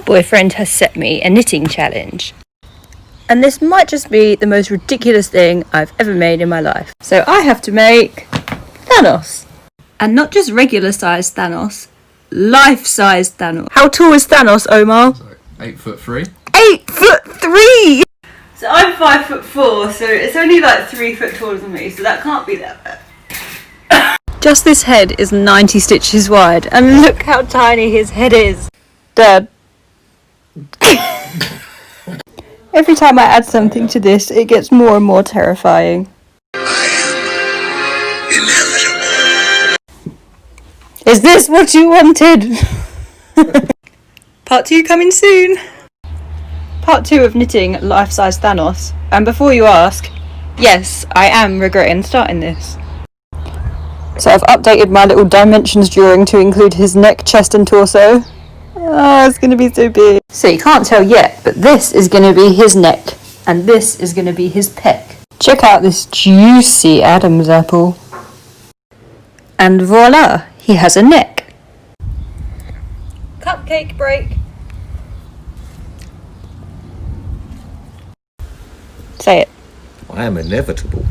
boyfriend has set me a knitting challenge. And this might just be the most ridiculous thing I've ever made in my life. So I have to make Thanos. And not just regular sized Thanos, life-sized Thanos. How tall is Thanos, Omar? So 8'3". 8'3". So I'm 5'4", so it's only like 3 foot taller than me, so that can't be that bad. Just this head is 90 stitches wide, and look how tiny his head is. Dad. Every time I add something to this, it gets more and more terrifying. I am inevitable. Is this what you wanted? Part 2 coming soon. Part 2 of knitting life-size Thanos. And before you ask, yes, I am regretting starting this. So I've updated my little dimensions drawing to include his neck, chest and torso. Oh, it's going to be so big. So you can't tell yet, but this is going to be his neck. And this is going to be his pec. Check out this juicy Adam's apple. And voila, he has a neck. Cupcake break. Say it. I am inevitable.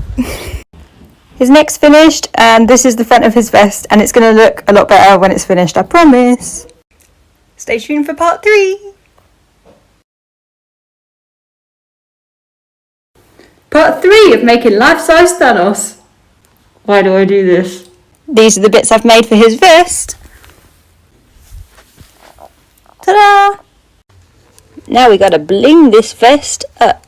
His neck's finished, and this is the front of his vest, and it's going to look a lot better when it's finished, I promise. Stay tuned for part 3. Part 3 of making life-size Thanos. Why do I do this? These are the bits I've made for his vest. Ta-da! Now we gotta bling this vest up.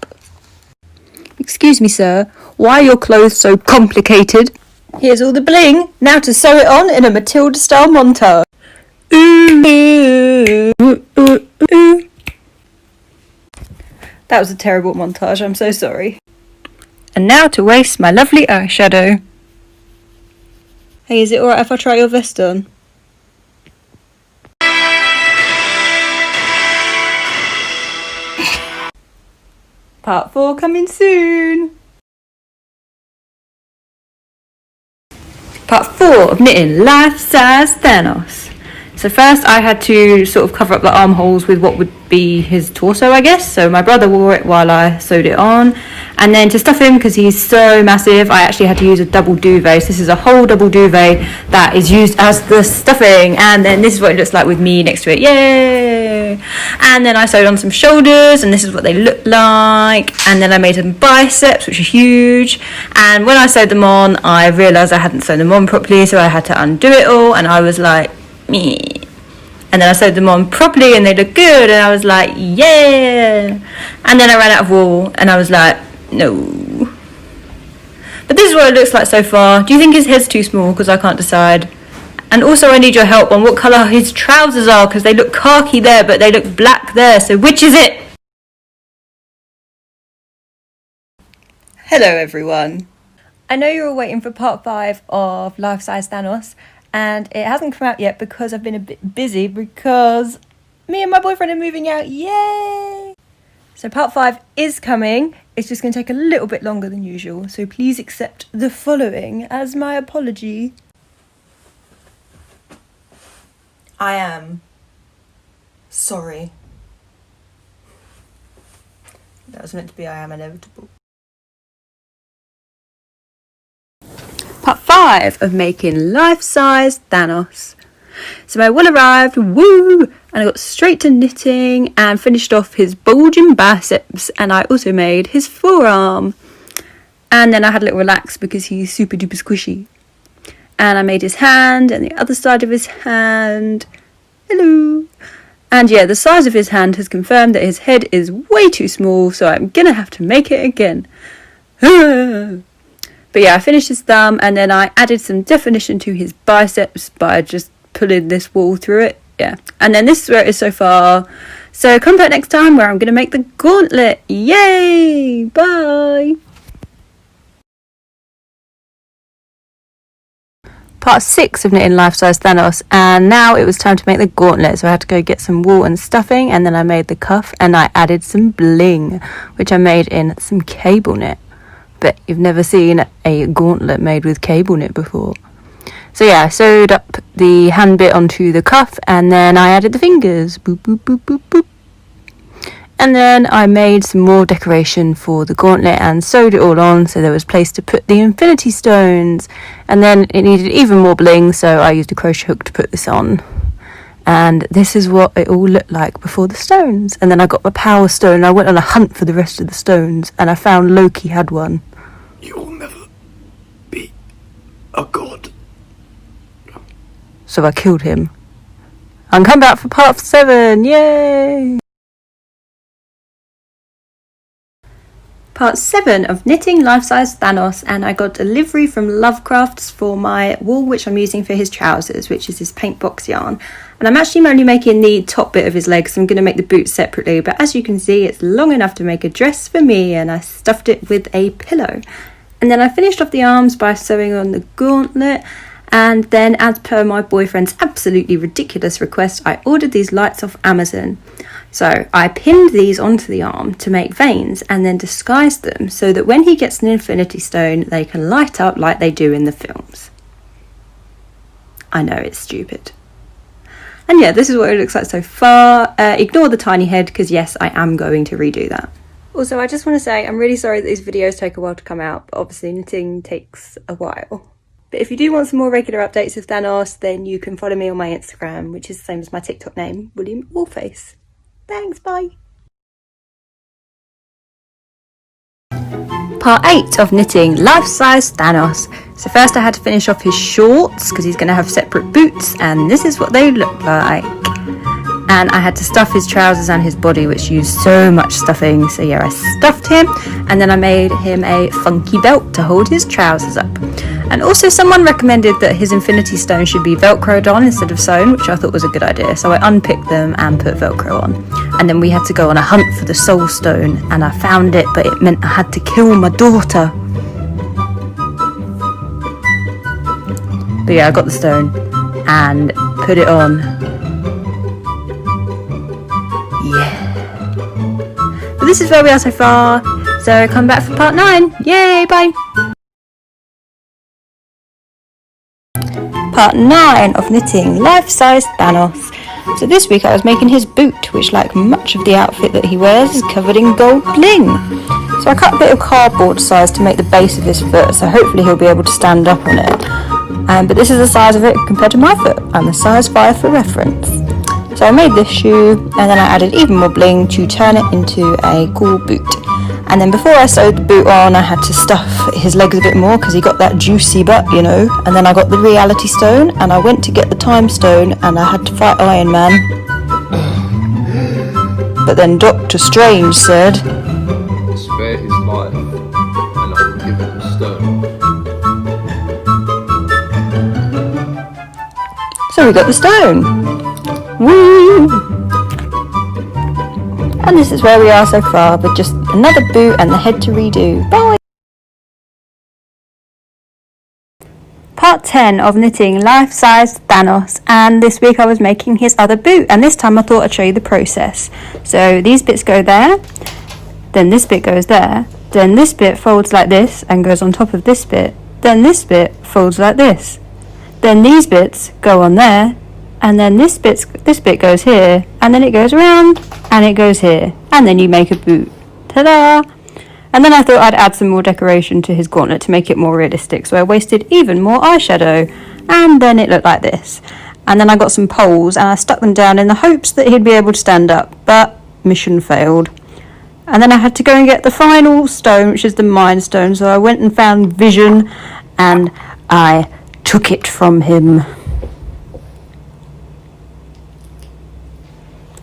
Excuse me, sir, why are your clothes so complicated? Here's all the bling, now to sew it on in a Matilda-style montage. Ooh, ooh, ooh, ooh, ooh. That was a terrible montage, I'm so sorry. And now to waste my lovely eyeshadow. Hey, is it alright if I try your vest on? Part 4 coming soon. Part 4 of knitting life-size Thanos. So first I had to sort of cover up the armholes with what would be his torso, I guess. So my brother wore it while I sewed it on. And then to stuff him, because he's so massive, I actually had to use a double duvet. So this is a whole double duvet that is used as the stuffing. And then this is what it looks like with me next to it. Yay! And then I sewed on some shoulders, and this is what they look like. And then I made some biceps, which are huge. And when I sewed them on, I realised I hadn't sewn them on properly, so I had to undo it all. And I was like, me. And then I sewed them on properly and they look good, and I was like, yeah. And then I ran out of wool and I was like, no. But this is what it looks like so far. Do you think his head's too small? Because I can't decide. And also I need your help on what colour his trousers are, because they look khaki there but they look black there, so which is it? Hello everyone. I know you're all waiting for part 5 of Life Size Thanos, and it hasn't come out yet because I've been a bit busy, because me and my boyfriend are moving out, yay! So part 5 is coming, it's just going to take a little bit longer than usual, so please accept the following as my apology. I am sorry. That was meant to be I am inevitable. Part 5 of making life-size Thanos. So my wool arrived, woo! And I got straight to knitting and finished off his bulging biceps, and I also made his forearm. And then I had a little relax because he's super duper squishy. And I made his hand and the other side of his hand. Hello! And yeah, the size of his hand has confirmed that his head is way too small, so I'm gonna have to make it again. But yeah, I finished his thumb, and then I added some definition to his biceps by just pulling this wool through it. Yeah, and then this is where it is so far. So come back next time where I'm going to make the gauntlet. Yay! Bye! Part 6 of knitting life-size Thanos, and now it was time to make the gauntlet. So I had to go get some wool and stuffing, and then I made the cuff, and I added some bling, which I made in some cable knit. But you've never seen a gauntlet made with cable knit before. So yeah, I sewed up the hand bit onto the cuff, and then I added the fingers. Boop, boop, boop, boop, boop. And then I made some more decoration for the gauntlet and sewed it all on so there was place to put the infinity stones. And then it needed even more bling, so I used a crochet hook to put this on. And this is what it all looked like before the stones. And then I got my power stone and I went on a hunt for the rest of the stones and I found Loki had one. You'll never be a god. So I killed him. And come back for part 7, yay! Part 7 of Knitting Life-Size Thanos, and I got delivery from Lovecrafts for my wool which I'm using for his trousers, which is his paint box yarn. And I'm actually only making the top bit of his legs, so I'm going to make the boots separately, but as you can see it's long enough to make a dress for me, and I stuffed it with a pillow. And then I finished off the arms by sewing on the gauntlet, and then as per my boyfriend's absolutely ridiculous request, I ordered these lights off Amazon. So I pinned these onto the arm to make veins and then disguised them so that when he gets an infinity stone they can light up like they do in the films. I know, it's stupid. And yeah, this is what it looks like so far. Ignore the tiny head because yes, I am going to redo that. Also, I just want to say I'm really sorry that these videos take a while to come out, but obviously knitting takes a while. But if you do want some more regular updates of Thanos, then you can follow me on my Instagram, which is the same as my TikTok name, William Warface. Thanks, bye. Part 8 of Knitting Life-Size Thanos. So first I had to finish off his shorts because he's going to have separate boots, and this is what they look like. And I had to stuff his trousers and his body, which used so much stuffing, so yeah, I stuffed him, and then I made him a funky belt to hold his trousers up. And also someone recommended that his infinity stone should be velcroed on instead of sewn, which I thought was a good idea, so I unpicked them and put velcro on. And then we had to go on a hunt for the soul stone, and I found it, but it meant I had to kill my daughter. But yeah, I got the stone and put it on. Yeah. But this is where we are so far, so come back for part 9. Yay, bye! Part 9 of Knitting Life-Size Thanos. So this week I was making his boot, which like much of the outfit that he wears is covered in gold bling. So I cut a bit of cardboard size to make the base of his foot, so hopefully he'll be able to stand up on it. But this is the size of it compared to my foot. I'm a size 5 for reference. So I made this shoe and then I added even more bling to turn it into a cool boot. And then before I sewed the boot on, I had to stuff his legs a bit more because he got that juicy butt, you know. And then I got the reality stone and I went to get the time stone and I had to fight Iron Man. But then Doctor Strange said, "Spare his life and I will give him the stone." So we got the stone. Woo! And this is where we are so far, with just another boot and the head to redo. Bye! Part 10 of Knitting Life-Size Thanos, and this week I was making his other boot, and this time I thought I'd show you the process. So these bits go there, then this bit goes there, then this bit folds like this and goes on top of this bit, then this bit folds like this, then these bits go on there, and then this bit goes here, and then it goes around, and it goes here, and then you make a boot. Ta-da! And then I thought I'd add some more decoration to his gauntlet to make it more realistic, so I wasted even more eyeshadow, and then it looked like this. And then I got some poles, and I stuck them down in the hopes that he'd be able to stand up, but mission failed. And then I had to go and get the final stone, which is the Mind Stone, so I went and found Vision, and I took it from him.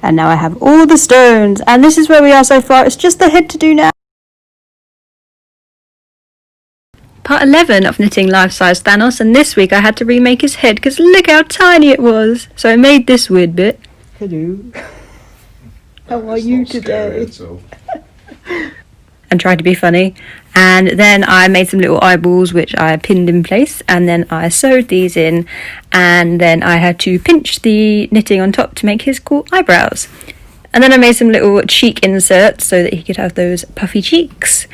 And now I have all the stones, and this is where we are so far. It's just the head to do now. Part 11 of Knitting Life-Size Thanos, and this week I had to remake his head because look how tiny it was. So I made this weird bit. Hello. How are you today? And tried to be funny. And then I made some little eyeballs which I pinned in place, and then I sewed these in, and then I had to pinch the knitting on top to make his cool eyebrows. And then I made some little cheek inserts so that he could have those puffy cheeks.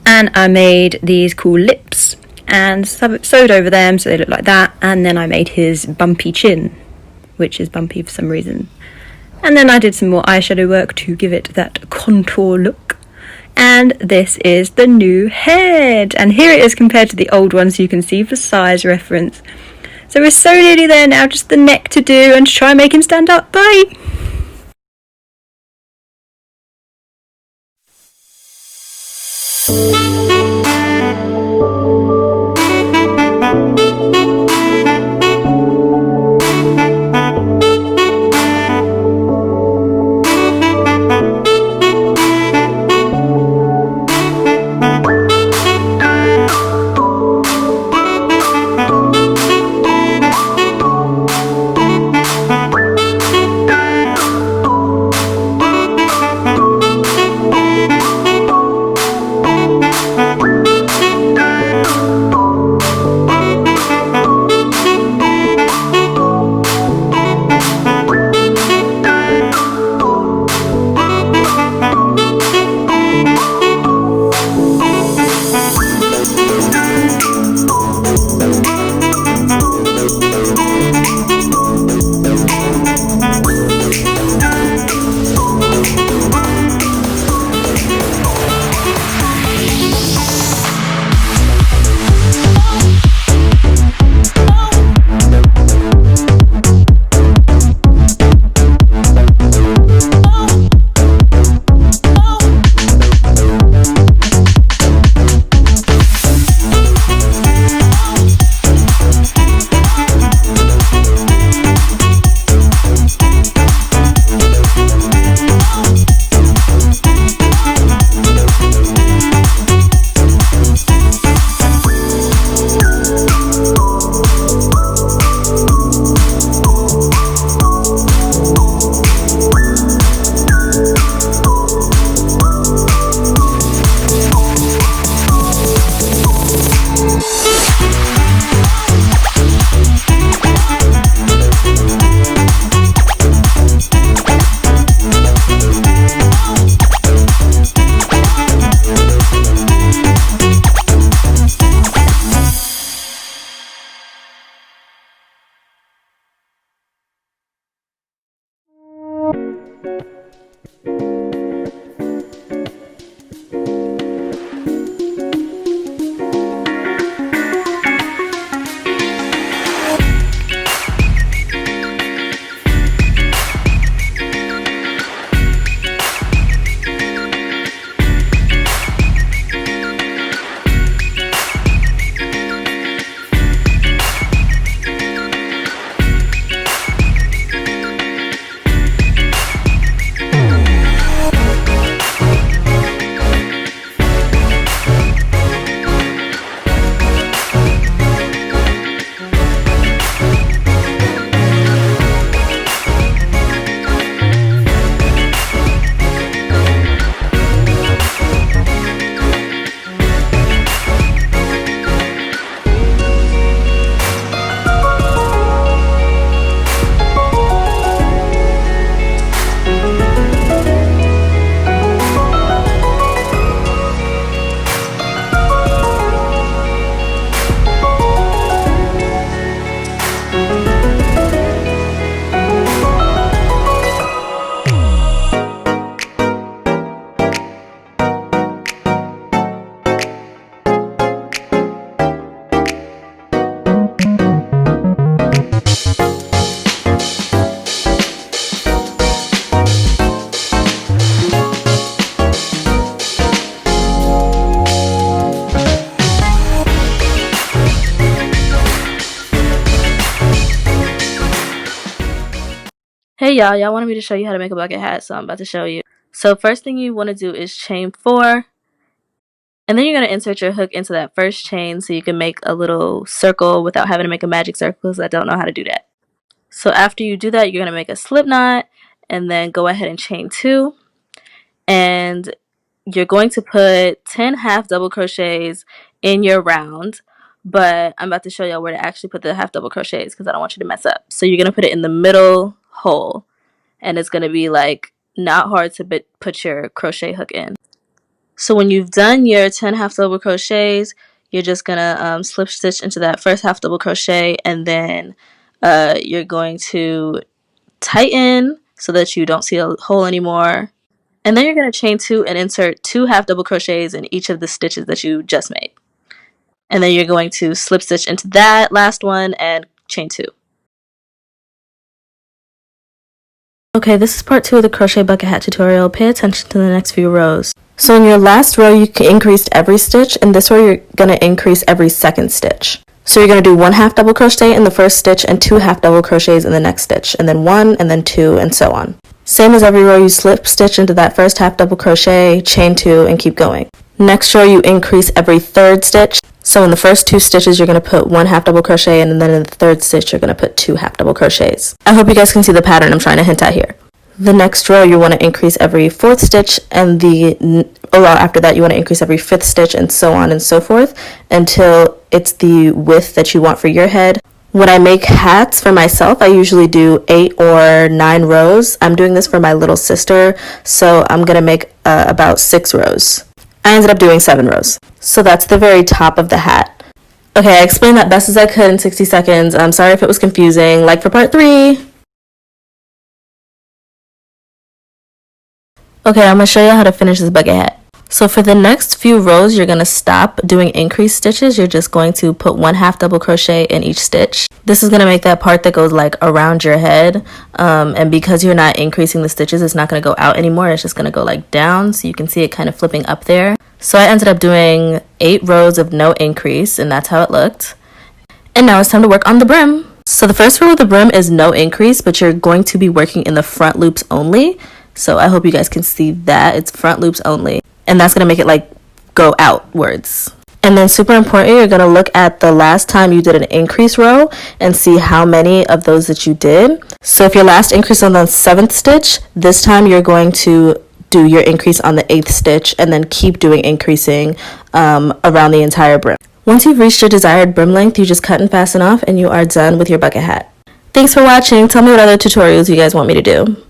And I made these cool lips and sewed over them so they look like that. And then I made his bumpy chin, which is bumpy for some reason. And then I did some more eyeshadow work to give it that contour look. And this is the new head. And here it is compared to the old one, so you can see for size reference. So we're so nearly there now, just the neck to do and to try and make him stand up. Bye! Hey y'all wanted me to show you how to make a bucket hat, so I'm about to show you. So first thing you want to do is chain 4, and then you're going to insert your hook into that first chain so you can make a little circle without having to make a magic circle, because I don't know how to do that. So after you do that, you're going to make a slip knot, and then go ahead and chain 2, and you're going to put 10 half double crochets in your round, but I'm about to show y'all where to actually put the half double crochets because I don't want you to mess up. So you're going to put it in the middle hole, and it's going to be like not hard to put your crochet hook in. So when you've done your 10 half double crochets, you're just going to slip stitch into that first half double crochet, and then you're going to tighten so that you don't see a hole anymore. And then you're going to chain 2 and insert 2 half double crochets in each of the stitches that you just made. And then you're going to slip stitch into that last one and chain 2. Okay, this is part 2 of the crochet bucket hat tutorial. Pay attention to the next few rows. So in your last row, you increased every stitch. In this row, you're going to increase every second stitch. So you're going to do 1 half double crochet in the first stitch and 2 half double crochets in the next stitch, and then 1 and then 2 and so on. Same as every row, you slip stitch into that first half double crochet, chain 2 and keep going. Next row, you increase every third stitch. So in the first 2 stitches, you're going to put 1 half double crochet, and then in the third stitch, you're going to put 2 half double crochets. I hope you guys can see the pattern I'm trying to hint at here. The next row, you want to increase every 4th stitch, and after that, you want to increase every 5th stitch, and so on and so forth, until it's the width that you want for your head. When I make hats for myself, I usually do 8 or 9 rows. I'm doing this for my little sister, so I'm going to make about 6 rows. I ended up doing 7 rows. So that's the very top of the hat. Okay, I explained that best as I could in 60 seconds. I'm sorry if it was confusing. Like for part 3. Okay, I'm going to show you how to finish this bucket hat. So for the next few rows, you're going to stop doing increased stitches. You're just going to put 1 half double crochet in each stitch. This is going to make that part that goes like around your head. And because you're not increasing the stitches, it's not going to go out anymore. It's just going to go like down. So you can see it kind of flipping up there. So I ended up doing 8 rows of no increase, and that's how it looked. And now it's time to work on the brim. So the first row of the brim is no increase, but you're going to be working in the front loops only. So I hope you guys can see that. It's front loops only. And that's going to make it like go outwards. And then super important, you're going to look at the last time you did an increase row and see how many of those that you did. So if your last increase on the 7th stitch, this time you're going to do your increase on the 8th stitch and then keep doing increasing around the entire brim. Once you've reached your desired brim length, you just cut and fasten off and you are done with your bucket hat. Thanks for watching. Tell me what other tutorials you guys want me to do.